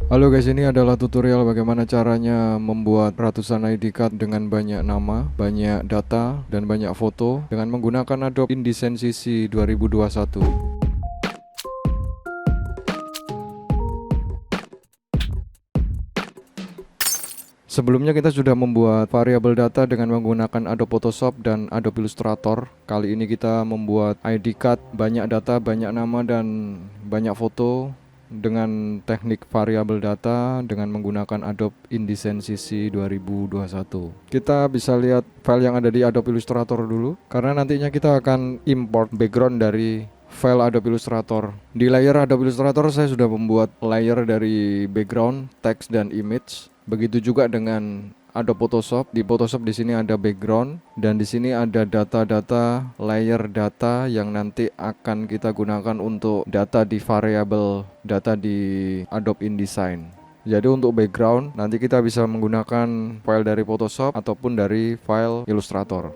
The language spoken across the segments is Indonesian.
Halo guys, ini adalah tutorial bagaimana caranya membuat ratusan ID card dengan banyak nama, banyak data, dan banyak foto dengan menggunakan Adobe InDesign CC 2021. Sebelumnya kita sudah membuat variabel data dengan menggunakan Adobe Photoshop dan Adobe Illustrator. Kali ini kita membuat ID card, banyak data, banyak nama, dan banyak foto dengan teknik variabel data dengan menggunakan Adobe InDesign CC 2021. Kita bisa lihat file yang ada di Adobe Illustrator dulu, karena nantinya kita akan import background dari file Adobe Illustrator. Di layer Adobe Illustrator saya sudah membuat layer dari background, teks, dan image. Begitu juga dengan Adobe Photoshop. Di Photoshop di sini ada background dan di sini ada data-data, layer data yang nanti akan kita gunakan untuk data di variabel data di Adobe InDesign. Jadi untuk background nanti kita bisa menggunakan file dari Photoshop ataupun dari file Illustrator.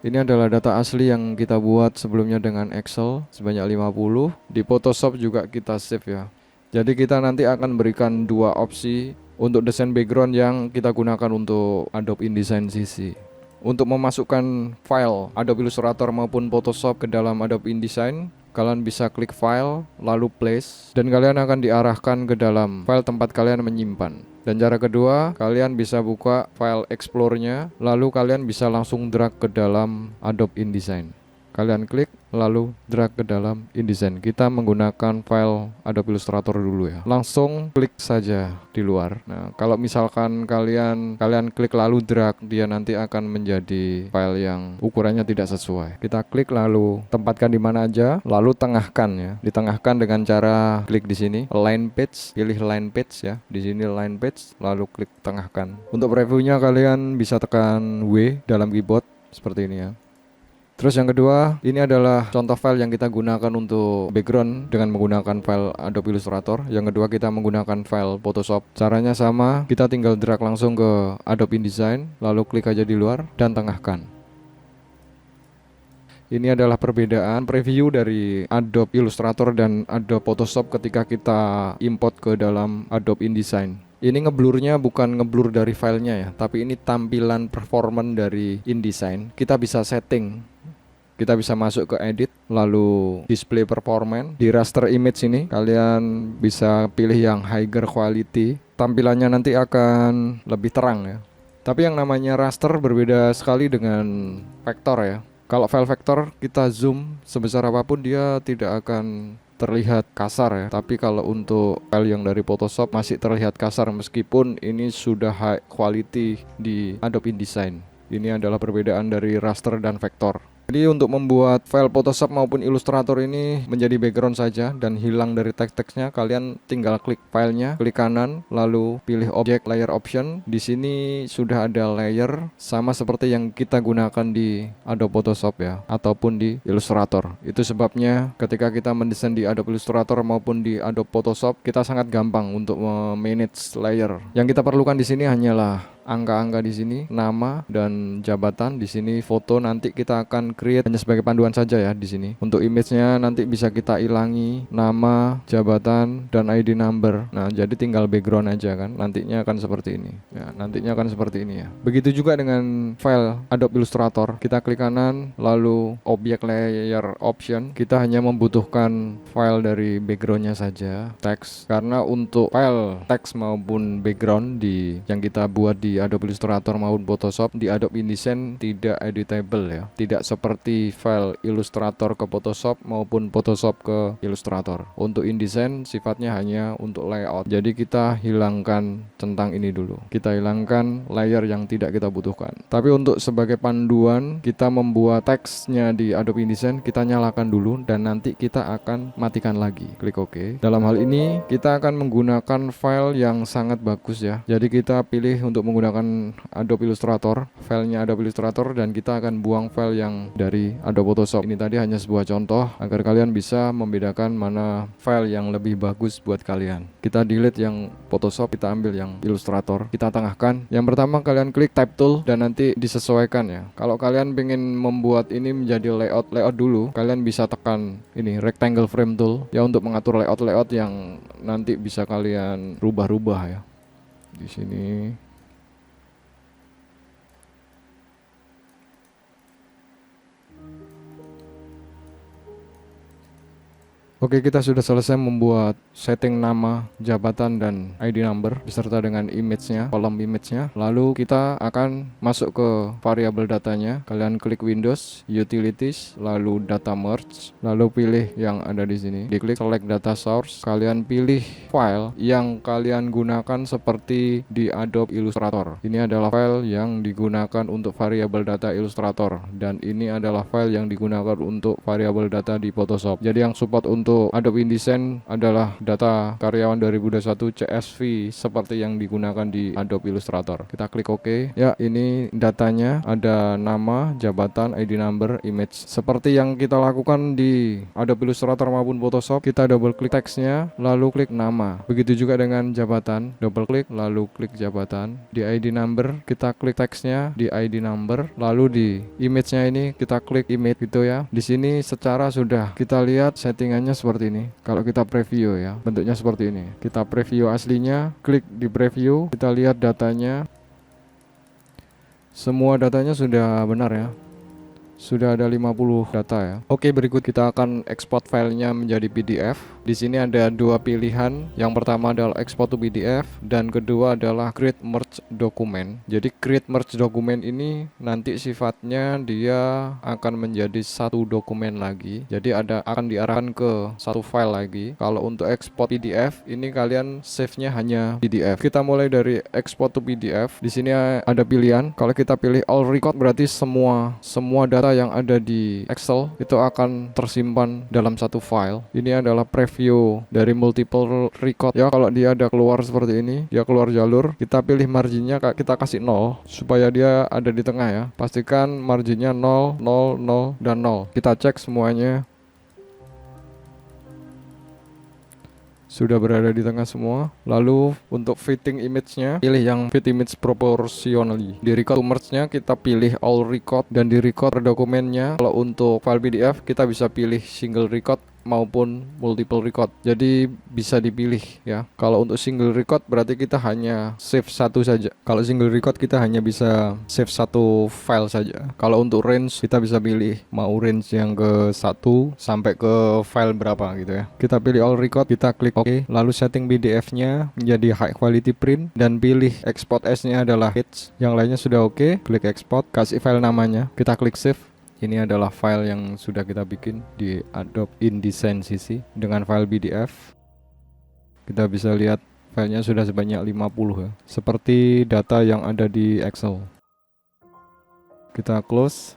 Ini adalah data asli yang kita buat sebelumnya dengan Excel sebanyak 50. Di Photoshop juga kita save ya. Jadi kita nanti akan berikan dua opsi untuk desain background yang kita gunakan untuk Adobe InDesign CC. Untuk memasukkan file Adobe Illustrator maupun Photoshop ke dalam Adobe InDesign, kalian bisa klik file, lalu place, dan kalian akan diarahkan ke dalam file tempat kalian menyimpan. Dan cara kedua, kalian bisa buka file Explore-nya, lalu kalian bisa langsung drag ke dalam Adobe InDesign. Kalian klik lalu drag ke dalam InDesign. Kita menggunakan file Adobe Illustrator dulu ya. Langsung klik saja di luar. Nah, kalau misalkan kalian klik lalu drag, dia nanti akan menjadi file yang ukurannya tidak sesuai. Kita klik lalu tempatkan di mana aja, lalu tengahkan ya. Ditengahkan dengan cara klik di sini Align Page, pilih Align Page ya. Di sini Align Page, lalu klik tengahkan. Untuk previewnya kalian bisa tekan W dalam keyboard seperti ini ya. Terus yang kedua, ini adalah contoh file yang kita gunakan untuk background dengan menggunakan file Adobe Illustrator. Yang kedua, kita menggunakan file Photoshop. Caranya sama, kita tinggal drag langsung ke Adobe InDesign, lalu klik aja di luar dan tengahkan. Ini adalah perbedaan preview dari Adobe Illustrator dan Adobe Photoshop ketika kita import ke dalam Adobe InDesign. Ini ngeblurnya bukan ngeblur dari filenya ya, tapi ini tampilan performance dari InDesign. Kita bisa setting. Kita bisa masuk ke edit, lalu display performance. Di raster image ini kalian bisa pilih yang higher quality. Tampilannya nanti akan lebih terang ya. Tapi yang namanya raster berbeda sekali dengan vektor ya. Kalau file vektor kita zoom sebesar apapun dia tidak akan terlihat kasar ya. Tapi kalau untuk file yang dari Photoshop masih terlihat kasar meskipun ini sudah high quality di Adobe InDesign. Ini adalah perbedaan dari raster dan vektor. Jadi untuk membuat file Photoshop maupun Illustrator ini menjadi background saja dan hilang dari teks-teksnya, kalian tinggal klik filenya, klik kanan, lalu pilih object layer option. Di sini sudah ada layer sama seperti yang kita gunakan di Adobe Photoshop ya, ataupun di Illustrator. Itu sebabnya ketika kita mendesain di Adobe Illustrator maupun di Adobe Photoshop, kita sangat gampang untuk manage layer. Yang kita perlukan di sini hanyalah angka-angka di sini, nama dan jabatan. Di sini foto nanti kita akan create hanya sebagai panduan saja ya di sini. Untuk image-nya nanti bisa kita ilangi nama, jabatan dan ID number. Nah, jadi tinggal background aja kan. Nantinya akan seperti ini. Ya, nantinya akan seperti ini ya. Begitu juga dengan file Adobe Illustrator. Kita klik kanan lalu object layer option. Kita hanya membutuhkan file dari background-nya saja, teks. Karena untuk file teks maupun background yang kita buat di Adobe Illustrator maupun Photoshop, di Adobe InDesign tidak editable ya. Tidak seperti file Illustrator ke Photoshop maupun Photoshop ke Illustrator. Untuk InDesign sifatnya hanya untuk layout. Jadi kita hilangkan centang ini dulu. Kita hilangkan layer yang tidak kita butuhkan. Tapi untuk sebagai panduan kita membuat teksnya di Adobe InDesign, kita nyalakan dulu dan nanti kita akan matikan lagi. Klik OK. Dalam hal ini kita akan menggunakan file yang sangat bagus ya. Jadi kita pilih untuk menggunakan menggunakan Adobe Illustrator, filenya Adobe Illustrator, dan kita akan buang file yang dari Adobe Photoshop. Ini tadi hanya sebuah contoh agar kalian bisa membedakan mana file yang lebih bagus buat kalian. Kita delete yang Photoshop, kita ambil yang Illustrator, kita tengahkan. Yang pertama kalian klik Type Tool dan nanti disesuaikan ya. Kalau kalian pengen membuat ini menjadi layout dulu, kalian bisa tekan ini Rectangle Frame Tool ya untuk mengatur layout yang nanti bisa kalian rubah-rubah ya. Di sini oke, kita sudah selesai membuat setting nama, jabatan, dan ID number beserta dengan image-nya, kolom image-nya. Lalu kita akan masuk ke variabel datanya. Kalian klik Windows, Utilities, lalu Data Merge, lalu pilih yang ada di sini. Diklik Select Data Source. Kalian pilih file yang kalian gunakan seperti di Adobe Illustrator. Ini adalah file yang digunakan untuk variabel data Illustrator, dan ini adalah file yang digunakan untuk variabel data di Photoshop. Jadi yang support untuk Adobe InDesign adalah data karyawan 2021 CSV seperti yang digunakan di Adobe Illustrator. Kita klik OK. Ya, ini datanya, ada nama, jabatan, ID number, image. Seperti yang kita lakukan di Adobe Illustrator maupun Photoshop, kita double klik teksnya, lalu klik nama. Begitu juga dengan jabatan, double klik, lalu klik jabatan. Di ID number, kita klik teksnya di ID number, lalu di image-nya ini kita klik image gitu ya. Di sini secara sudah kita lihat settingannya seperti ini. Kalau kita preview ya, bentuknya seperti ini. Kita preview aslinya, klik di preview, kita lihat datanya. Semua datanya sudah benar ya. Sudah ada 50 data ya. Oke, berikut kita akan ekspor filenya menjadi PDF. Di sini ada dua pilihan. Yang pertama adalah export to PDF dan kedua adalah create merge document. Jadi create merge document ini nanti sifatnya dia akan menjadi satu dokumen lagi. Jadi akan diarahkan ke satu file lagi. Kalau untuk export PDF ini kalian save-nya hanya PDF. Kita mulai dari export to PDF. Di sini ada pilihan. Kalau kita pilih all record berarti semua data yang ada di Excel itu akan tersimpan dalam satu file. Ini adalah preview dari multiple record ya. Kalau dia ada keluar seperti ini, dia keluar jalur, kita pilih marginnya, kita kasih 0 supaya dia ada di tengah ya. Pastikan marginnya 0, 0, 0, dan 0. Kita cek semuanya sudah berada di tengah semua. Lalu untuk fitting image-nya, pilih yang fit image proportionally. Di record to merge-nya kita pilih all record, dan di record dokumennya kalau untuk file PDF kita bisa pilih single record maupun multiple record. Jadi bisa dipilih ya. Kalau untuk single record berarti kita hanya save satu saja. Kalau single record kita hanya bisa save satu file saja. Kalau untuk range kita bisa pilih mau range yang ke 1 sampai ke file berapa gitu ya. Kita pilih all record, kita klik OK. Lalu setting PDF-nya menjadi high quality print dan pilih export as-nya adalah H. Yang lainnya sudah OK. Klik export, kasih file namanya. Kita klik save. Ini adalah file yang sudah kita bikin di Adobe InDesign CC dengan file PDF. Kita bisa lihat filenya sudah sebanyak 50 ya. Seperti data yang ada di Excel. Kita close.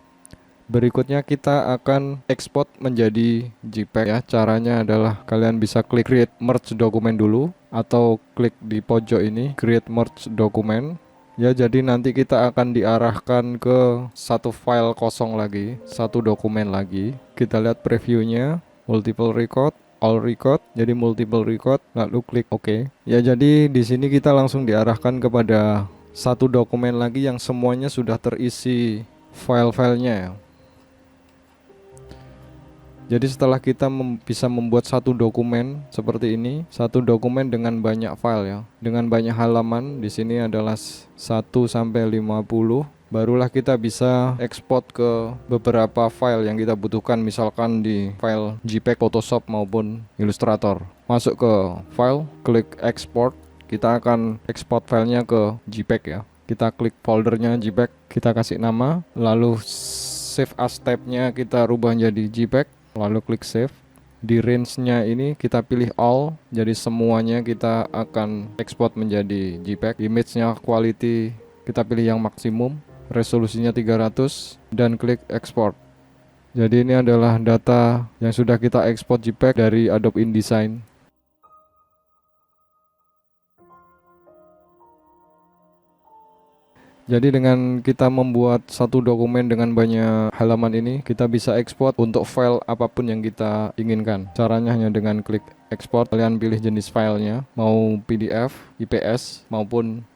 Berikutnya kita akan export menjadi JPEG ya. Caranya adalah kalian bisa klik create merge document dulu atau klik di pojok ini create merge document. Ya, jadi nanti kita akan diarahkan ke satu file kosong lagi, satu dokumen lagi. Kita lihat previewnya, multiple record, all record, jadi multiple record, lalu klik OK. Ya, jadi di sini kita langsung diarahkan kepada satu dokumen lagi yang semuanya sudah terisi file-filenya ya. Jadi setelah kita bisa membuat satu dokumen seperti ini, satu dokumen dengan banyak file ya, dengan banyak halaman, di sini adalah 1 sampai 50, barulah kita bisa ekspor ke beberapa file yang kita butuhkan, misalkan di file JPEG, Photoshop maupun Illustrator. Masuk ke file, klik export, kita akan ekspor filenya ke JPEG ya. Kita klik foldernya JPEG, kita kasih nama, lalu save as tab-nya kita rubah jadi JPEG. Lalu klik save. Di range-nya ini kita pilih all, jadi semuanya kita akan ekspor menjadi JPEG. Image-nya quality kita pilih yang maksimum, resolusinya 300 dan klik export. Jadi ini adalah data yang sudah kita ekspor JPEG dari Adobe InDesign. Jadi dengan kita membuat satu dokumen dengan banyak halaman ini, kita bisa ekspor untuk file apapun yang kita inginkan. Caranya hanya dengan klik ekspor, kalian pilih jenis filenya, mau PDF, IPS, maupun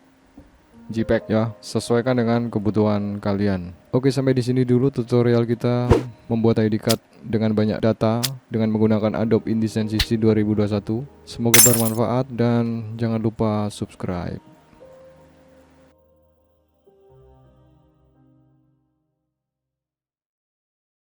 JPEG ya, sesuaikan dengan kebutuhan kalian. Oke, sampai di sini dulu tutorial kita membuat ID card dengan banyak data dengan menggunakan Adobe InDesign CC 2021. Semoga bermanfaat dan jangan lupa subscribe.